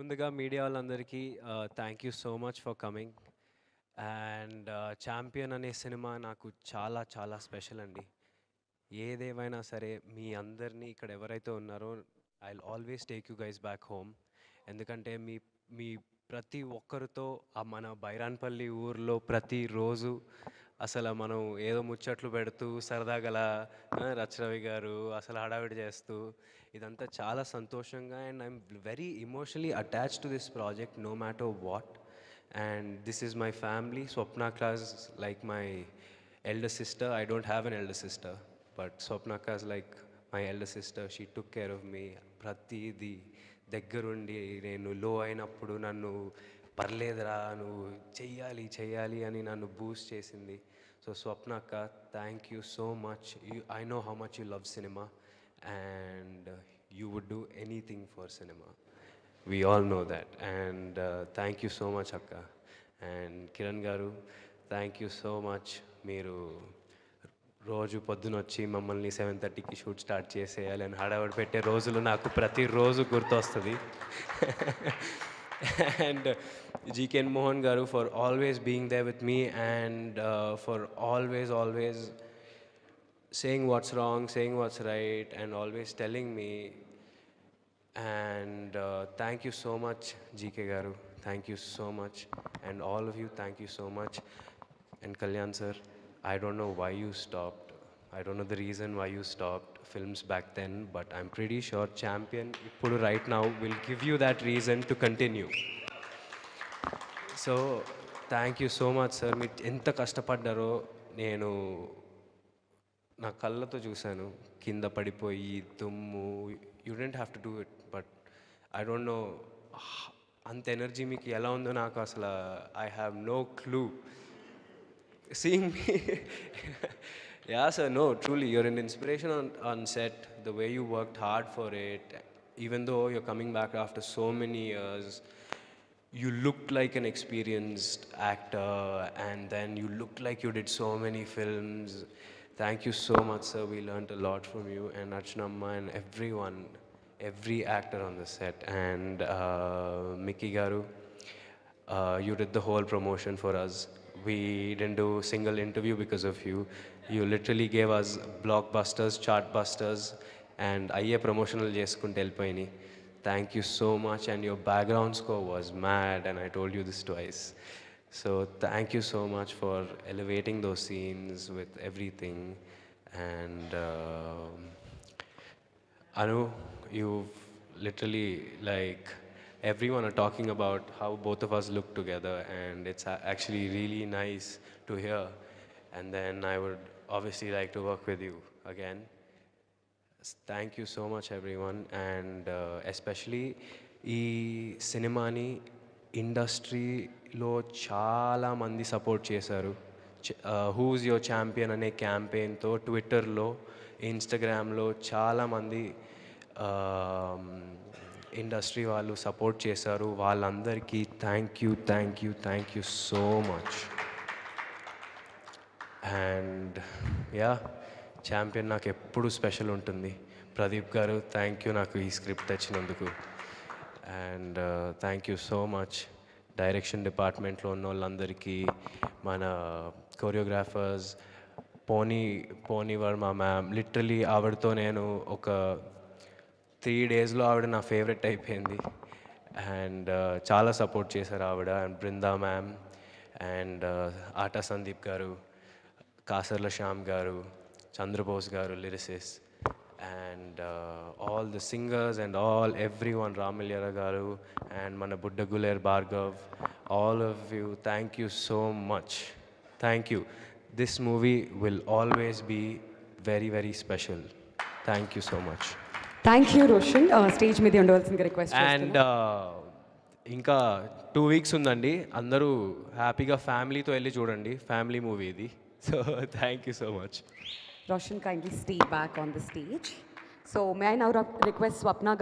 ముందుగా మీడియా వాళ్ళందరికీ thank you so much for coming. And 'champion' అనే సినిమా నాకు చాలా చాలా స్పెషల్ అండి. ఏదేమైనా సరే మీ అందరినీ ఇక్కడ ఎవరైతే ఉన్నారో I will always take you guys back home. ఎందుకంటే మీ మీ ప్రతి ఒక్కరితో మన బైరాన్పల్లి ఊర్లో ప్రతిరోజు అసలు మనం ఏదో ముచ్చట్లు పెడుతూ సరదాగా అలా రచరవి గారు అసలు హడావిడి చేస్తూ ఇదంతా చాలా సంతోషంగా and I'm very emotionally attached to this project no matter what. And this is my family. Swapna class like my elder sister. I don't have an elder sister, but Swapnaka is like my elder sister. She took care of me. ప్రతిదీ దగ్గరుండి నేను లో అయినప్పుడు నన్ను పర్లేదురా నువ్వు చెయ్యాలి చెయ్యాలి అని నన్ను బూస్ట్ చేసింది. సో స్వప్నక్క, thank you so much. I know how much you love cinema and you would do anything for cinema. We all know that. And thank you so much, Akka. And Kiran Garu, thank you so much. మీరు రోజు పొద్దున వచ్చి మమ్మల్ని 7:30కి shoot start చేసేయాలి అని హడావిడి పెట్టే రోజులు నాకు ప్రతిరోజు గుర్తొస్తుంది. అండ్ జీకెన్ మోహన్ గారు for always being they with me and for always saying what's wrong, saying what's right, and always telling me. And thank you so much, GK Garu. Thank you so much. And all of you, thank you so much. And Kalyan sir, I don't know why you stopped. I don't know the reason why you stopped films back then, but I'm pretty sure Champion, Ippudu right now, will give you that reason to continue. So, thank you so much, sir. మీరు ఎంత కష్టపడ్డారో నేను నా కళ్ళతో చూశాను. కింద పడిపోయి దుమ్ము, you don't have to do it, but I don't know అంత ఎనర్జీ మీకు ఎలా ఉందో నాకు అసలు I have no clue. Seeing me yeah sir, no truly you're an inspiration on set, the way you worked hard for it, even though you're coming back after so many years. You looked like an experienced actor and then you looked like you did so many films. Thank you so much, sir. We learned a lot from you and Archanamma and everyone, every actor on the set. And Mickey Garu, you did the whole promotion for us. We didn't do a single interview because of you. You literally gave us blockbusters, chartbusters, and అయ్యే promotional చేసుకుంటూ వెళ్ళిపోయినాయి. Thank you so much, and your background score was mad, and I told you this twice. So thank you so much for elevating those scenes with everything. And Anu, you've literally, like, everyone are talking about how both of us look together, and it's actually really nice to hear. And then I would obviously like to work with you again. Thank you so much, everyone. And especially ఈ సినిమాని ఇండస్ట్రీలో చాలా మంది support చేశారు. Who's your champion అనే క్యాంపెయిన్తో ట్విట్టర్లో, ఇన్స్టాగ్రామ్లో చాలామంది ఇండస్ట్రీ వాళ్ళు సపోర్ట్ చేశారు. వాళ్ళందరికీ thank you so much. And yeah, champion నాకు ఎప్పుడు స్పెషల్ ఉంటుంది. ప్రదీప్ గారు, థ్యాంక్ యూ నాకు ఈ స్క్రిప్ట్ తెచ్చినందుకు. And thank you so much direction డిపార్ట్మెంట్లో ఉన్న వాళ్ళందరికీ, మన కొరియోగ్రాఫర్స్ పోనీ వర్మ మ్యామ్. లిటరలీ ఆవిడతో నేను ఒక 3 daysలో ఆవిడ నా ఫేవరెట్ అయిపోయింది. అండ్ చాలా సపోర్ట్ చేశారు ఆవిడ. అండ్ బృందా మ్యామ్ అండ్ ఆటా సందీప్ గారు, కాసర్ల శ్యామ్ గారు, చంద్రబోస్ గారు lyricists, and all the singers and everyone, Ramilyara garu and mana Budda Guler Bhargav, all of you, thank you so much. Thank you. This movie will always be very, very special. Thank you so much. Thank you, Roshan. Stage మీద ఉండవలసిందిగా request and ఇంకా 2 weeks ఉందండి. అందరూ హ్యాపీగా ఫ్యామిలీతో వెళ్ళి చూడండి. Family movie ఇది. So thank you so much. Roshan, kindly stay back on the stage. So may I now request Swapna